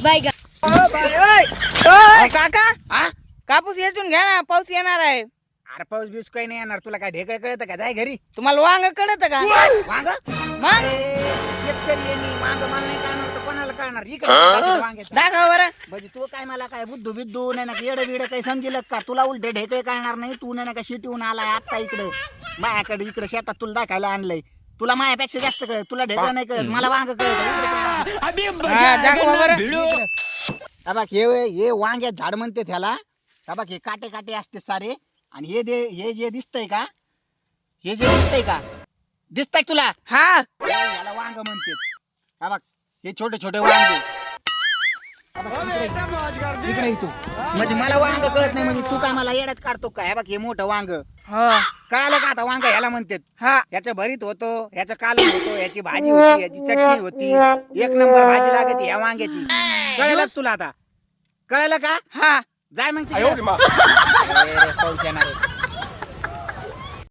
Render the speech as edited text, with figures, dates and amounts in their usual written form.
Bye का काका हा कापूस येचून घ्या ना, पाऊस येणार आहे. अरे पाऊस बिस काही नाही येणार. तुला काय ढेकळ कळतं का? जाय घरी. तुम्हाला वांग कळत का? वांग मग शेतकरी आहे मी. वांग मला नाही कळणार तर कोणाला कळणार? इकडे वांग्याचं दाखवा बरं. म्हणजे तू काय मला काय बुद्धू बिद्धू नाही ना येडं बिडं काही समजेल का? तुला उलटे ढेकळे कळणार नाही. तू नाही का शिटून आलाय आता इकडे माझ्याकडे. इकडे शेतात तुला दाखायला आणलंय. तुला मायापेक्षा जास्त कळत. तुला ढेकळं नाही कळत, मला वांग कळत. हा, दाखवा बरं. बघ हे वांग्यात झाड म्हणते त्याला. बघ हे काटे काटे असते सारे. आणि हे जे दिसतंय का, हे जे दिसतंय का, दिसतंय तुला? हा याला वांग म्हणते. बघ हे छोटे छोटे वांगे. इकडे ये तू. म्हणजे मला वांग कळत नाही म्हणजे तू काय मला येड्यात काढतो का? हे बघ हे मोठं वांग हा कळालं का आता? वांग ह्याला म्हणतात. हा याचं भरीत होतो, याचं कालवण होतो, याची भाजी होती, याची चटणी होती. एक नंबर भाजी लागते या वांग्याची. कळलं का तुला आता? कळलं का? हा जाय मग तिकडे. अरे, पाऊस येणार आहे.